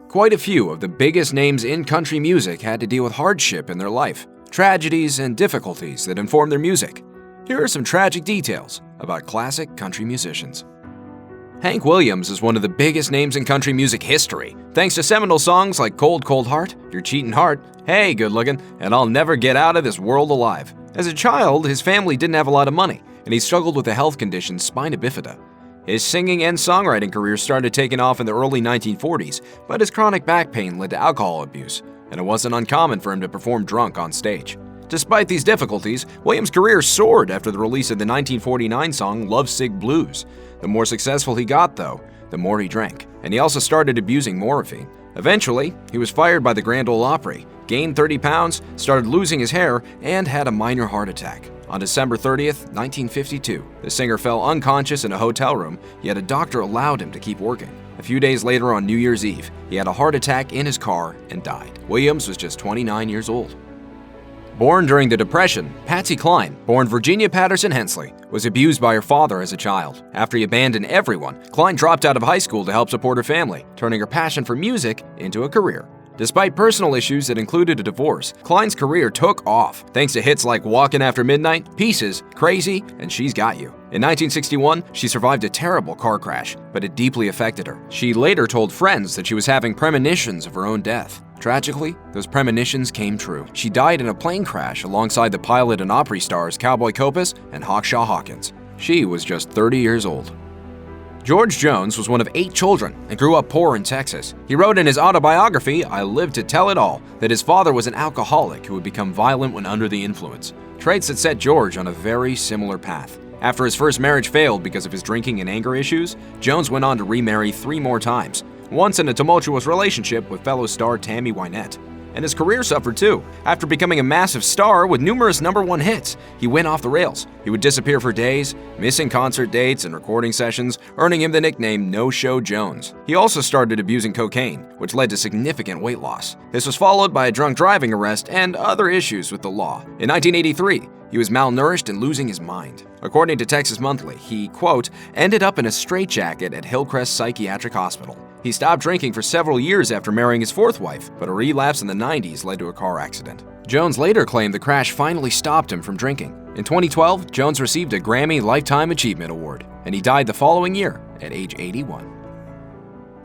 Quite a few of the biggest names in country music had to deal with hardship in their life, tragedies, and difficulties that informed their music. Here are some tragic details about classic country musicians. Hank Williams is one of the biggest names in country music history, thanks to seminal songs like Cold, Cold Heart, Your Cheatin' Heart, Hey, Good Lookin', and I'll Never Get Out of This World Alive. As a child, his family didn't have a lot of money, and he struggled with the health condition spina bifida. His singing and songwriting career started taking off in the early 1940s, but his chronic back pain led to alcohol abuse, and it wasn't uncommon for him to perform drunk on stage. Despite these difficulties, Williams' career soared after the release of the 1949 song Lovesick Blues. The more successful he got, though, the more he drank, and he also started abusing morphine. Eventually, he was fired by the Grand Ole Opry, gained 30 pounds, started losing his hair, and had a minor heart attack. On December 30th, 1952, the singer fell unconscious in a hotel room, yet a doctor allowed him to keep working. A few days later on New Year's Eve, he had a heart attack in his car and died. Williams was just 29 years old. Born during the Depression, Patsy Cline, born Virginia Patterson Hensley, was abused by her father as a child. After he abandoned everyone, Cline dropped out of high school to help support her family, turning her passion for music into a career. Despite personal issues that included a divorce, Cline's career took off, thanks to hits like Walkin' After Midnight, Pieces, Crazy, and She's Got You. In 1961, she survived a terrible car crash, but it deeply affected her. She later told friends that she was having premonitions of her own death. Tragically, those premonitions came true. She died in a plane crash alongside the pilot and Opry stars Cowboy Copas and Hawkshaw Hawkins. She was just 30 years old. George Jones was one of 8 children and grew up poor in Texas. He wrote in his autobiography, I Live to Tell It All, that his father was an alcoholic who would become violent when under the influence, traits that set George on a very similar path. After his first marriage failed because of his drinking and anger issues, Jones went on to remarry 3 more times, once in a tumultuous relationship with fellow star Tammy Wynette. And his career suffered too. After becoming a massive star with numerous #1 hits, he went off the rails. He would disappear for days, missing concert dates and recording sessions, earning him the nickname No Show Jones. He also started abusing cocaine, which led to significant weight loss. This was followed by a drunk driving arrest and other issues with the law. In 1983, he was malnourished and losing his mind. According to Texas Monthly, he, quote, ended up in a straitjacket at Hillcrest Psychiatric Hospital. He stopped drinking for several years after marrying his 4th wife, but a relapse in the 90s led to a car accident. Jones later claimed the crash finally stopped him from drinking. In 2012, Jones received a Grammy Lifetime Achievement Award, and he died the following year at age 81.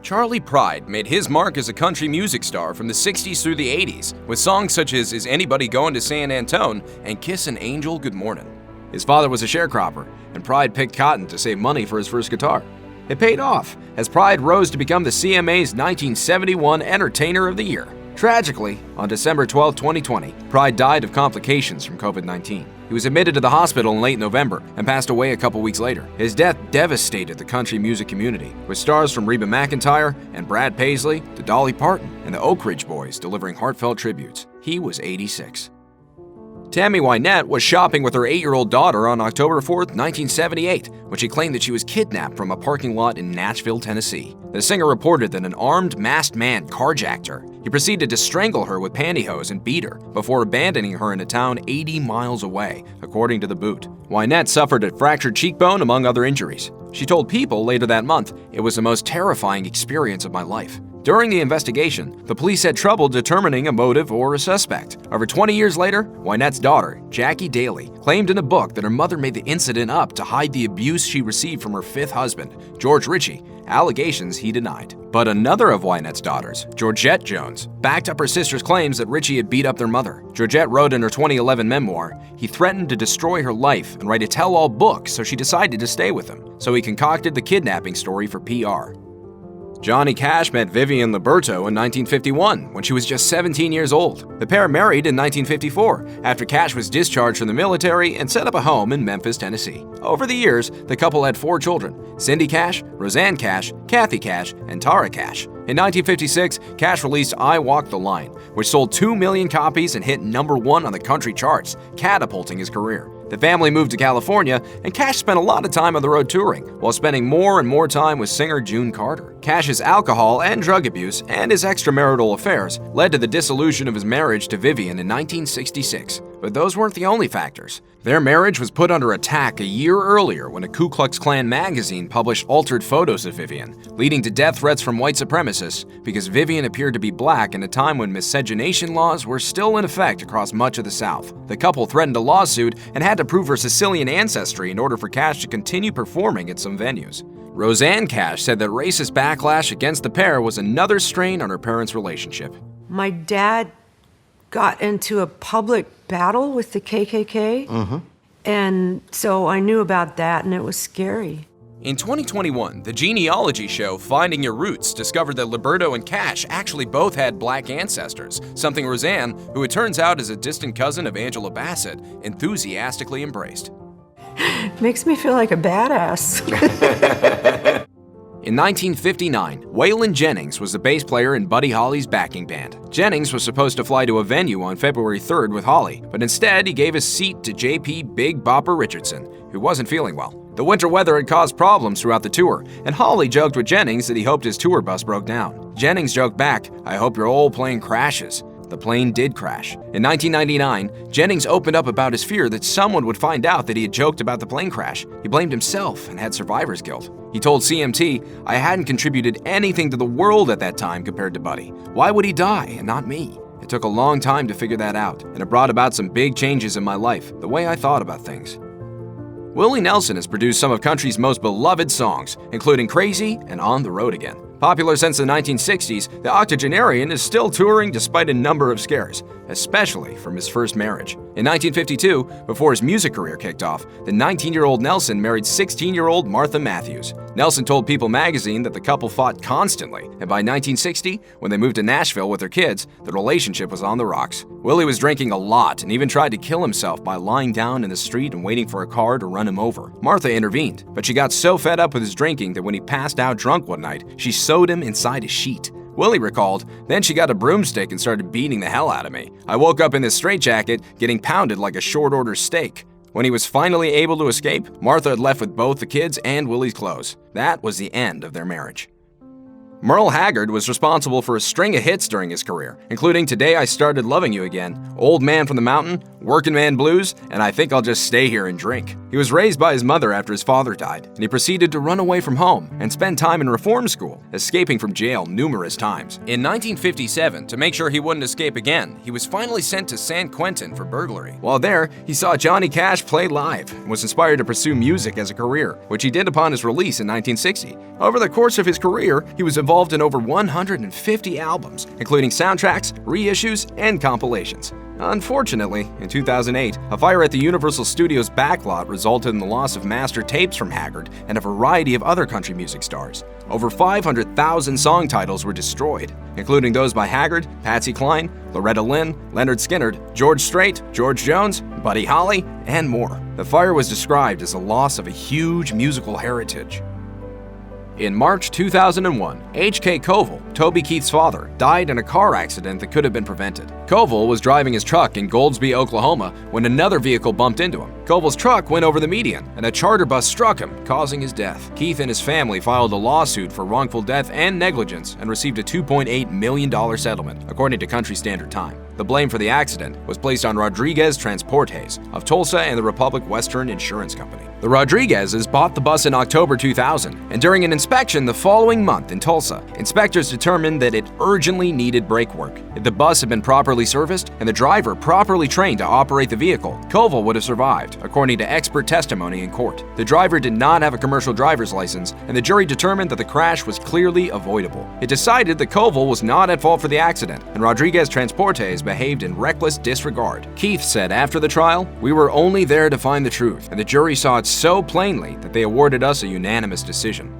Charley Pride made his mark as a country music star from the 60s through the 80s, with songs such as Is Anybody Going to San Antone and Kiss an Angel Good Morning. His father was a sharecropper, and Pride picked cotton to save money for his first guitar. It paid off, as Pride rose to become the CMA's 1971 Entertainer of the Year. Tragically, on December 12, 2020, Pride died of complications from COVID-19. He was admitted to the hospital in late November and passed away a couple weeks later. His death devastated the country music community, with stars from Reba McEntire and Brad Paisley to Dolly Parton and the Oak Ridge Boys delivering heartfelt tributes. He was 86. Tammy Wynette was shopping with her 8-year-old daughter on October 4, 1978, when she claimed that she was kidnapped from a parking lot in Nashville, Tennessee. The singer reported that an armed, masked man carjacked her. He proceeded to strangle her with pantyhose and beat her before abandoning her in a town 80 miles away, according to The Boot. Wynette suffered a fractured cheekbone, among other injuries. She told People later that month, "It was the most terrifying experience of my life." During the investigation, the police had trouble determining a motive or a suspect. Over 20 years later, Wynette's daughter, Jackie Daly, claimed in a book that her mother made the incident up to hide the abuse she received from her 5th husband, George Ritchie, allegations he denied. But another of Wynette's daughters, Georgette Jones, backed up her sister's claims that Ritchie had beat up their mother. Georgette wrote in her 2011 memoir, he threatened to destroy her life and write a tell-all book, so she decided to stay with him. So he concocted the kidnapping story for PR. Johnny Cash met Vivian Liberto in 1951 when she was just 17 years old. The pair married in 1954 after Cash was discharged from the military and set up a home in Memphis, Tennessee. Over the years, the couple had 4 children: Cindy Cash, Roseanne Cash, Kathy Cash, and Tara Cash. In 1956, Cash released I Walk the Line, which sold 2 million copies and hit #1 on the country charts, catapulting his career. The family moved to California, and Cash spent a lot of time on the road touring, while spending more and more time with singer June Carter. Cash's alcohol and drug abuse and his extramarital affairs led to the dissolution of his marriage to Vivian in 1966. But those weren't the only factors. Their marriage was put under attack a year earlier when a Ku Klux Klan magazine published altered photos of Vivian, leading to death threats from white supremacists because Vivian appeared to be black in a time when miscegenation laws were still in effect across much of the South. The couple threatened a lawsuit and had to prove her Sicilian ancestry in order for Cash to continue performing at some venues. Rosanne Cash said that racist backlash against the pair was another strain on her parents' relationship. My dad got into a public battle with the KKK, and so I knew about that, and it was scary. In 2021, the genealogy show Finding Your Roots discovered that Liberto and Cash actually both had black ancestors, something Rosanne, who it turns out is a distant cousin of Angela Bassett, enthusiastically embraced. Makes me feel like a badass. In 1959, Waylon Jennings was the bass player in Buddy Holly's backing band. Jennings was supposed to fly to a venue on February 3rd with Holly, but instead he gave his seat to J.P. Big Bopper Richardson, who wasn't feeling well. The winter weather had caused problems throughout the tour, and Holly joked with Jennings that he hoped his tour bus broke down. Jennings joked back, "I hope your old plane crashes." The plane did crash. In 1999, Jennings opened up about his fear that someone would find out that he had joked about the plane crash. He blamed himself and had survivor's guilt. He told CMT, "I hadn't contributed anything to the world at that time compared to Buddy. Why would he die and not me?" It took a long time to figure that out, and it brought about some big changes in my life, the way I thought about things. Willie Nelson has produced some of country's most beloved songs, including Crazy and On the Road Again. Popular since the 1960s, the octogenarian is still touring despite a number of scares, especially from his first marriage. In 1952, before his music career kicked off, the 19-year-old Nelson married 16-year-old Martha Matthews. Nelson told People magazine that the couple fought constantly, and by 1960, when they moved to Nashville with their kids, the relationship was on the rocks. Willie was drinking a lot and even tried to kill himself by lying down in the street and waiting for a car to run him over. Martha intervened, but she got so fed up with his drinking that when he passed out drunk one night, she sewed him inside a sheet. Willie recalled, "Then she got a broomstick and started beating the hell out of me. I woke up in this straitjacket, getting pounded like a short-order steak." When he was finally able to escape, Martha had left with both the kids and Willie's clothes. That was the end of their marriage. Merle Haggard was responsible for a string of hits during his career, including Today I Started Loving You Again, Old Man from the Mountain, Workin' Man Blues, and I Think I'll Just Stay Here and Drink. He was raised by his mother after his father died, and he proceeded to run away from home and spend time in reform school, escaping from jail numerous times. In 1957, to make sure he wouldn't escape again, he was finally sent to San Quentin for burglary. While there, he saw Johnny Cash play live and was inspired to pursue music as a career, which he did upon his release in 1960. Over the course of his career, he was involved in over 150 albums, including soundtracks, reissues, and compilations. Unfortunately, in 2008, a fire at the Universal Studios backlot resulted in the loss of master tapes from Haggard and a variety of other country music stars. Over 500,000 song titles were destroyed, including those by Haggard, Patsy Cline, Loretta Lynn, Leonard Skinner, George Strait, George Jones, Buddy Holly, and more. The fire was described as the loss of a huge musical heritage. In March 2001, H.K. Koval, Toby Keith's father, died in a car accident that could have been prevented. Koval was driving his truck in Goldsby, Oklahoma, when another vehicle bumped into him. Koval's truck went over the median, and a charter bus struck him, causing his death. Keith and his family filed a lawsuit for wrongful death and negligence and received a $2.8 million settlement, according to Country Standard Time. The blame for the accident was placed on Rodriguez Transportes of Tulsa and the Republic Western Insurance Company. The Rodriguezes bought the bus in October 2000, and during an inspection the following month in Tulsa, inspectors determined that it urgently needed brake work. If the bus had been properly serviced and the driver properly trained to operate the vehicle, Koval would have survived, according to expert testimony in court. The driver did not have a commercial driver's license, and the jury determined that the crash was clearly avoidable. It decided that Koval was not at fault for the accident, and Rodriguez Transportes behaved in reckless disregard. Keith said after the trial, "We were only there to find the truth, and the jury saw it so plainly that they awarded us a unanimous decision."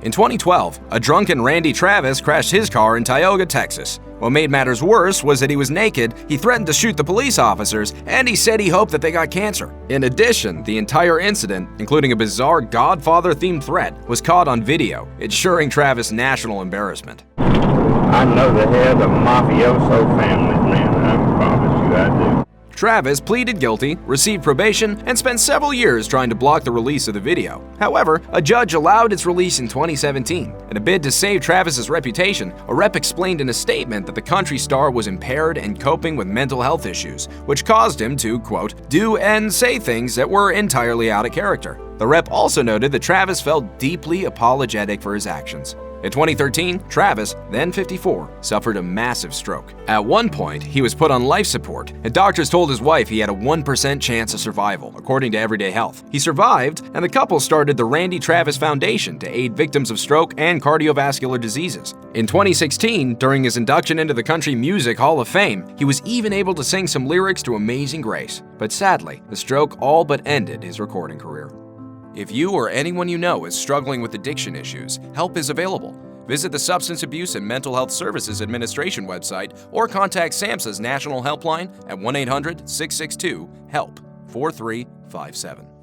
In 2012, a drunken Randy Travis crashed his car in Tioga, Texas. What made matters worse was that he was naked, he threatened to shoot the police officers, and he said he hoped that they got cancer. In addition, the entire incident, including a bizarre Godfather-themed threat, was caught on video, ensuring Travis national embarrassment. I know the head of mafioso families, man. I promise you I do. Travis pleaded guilty, received probation, and spent several years trying to block the release of the video. However, a judge allowed its release in 2017. In a bid to save Travis's reputation, a rep explained in a statement that the country star was impaired and coping with mental health issues, which caused him to, quote, do and say things that were entirely out of character. The rep also noted that Travis felt deeply apologetic for his actions. In 2013, Travis, then 54, suffered a massive stroke. At one point, he was put on life support, and doctors told his wife he had a 1% chance of survival, according to Everyday Health. He survived, and the couple started the Randy Travis Foundation to aid victims of stroke and cardiovascular diseases. In 2016, during his induction into the Country Music Hall of Fame, he was even able to sing some lyrics to Amazing Grace. But sadly, the stroke all but ended his recording career. If you or anyone you know is struggling with addiction issues, help is available. Visit the Substance Abuse and Mental Health Services Administration website or contact SAMHSA's national helpline at 1-800-662-HELP 4357.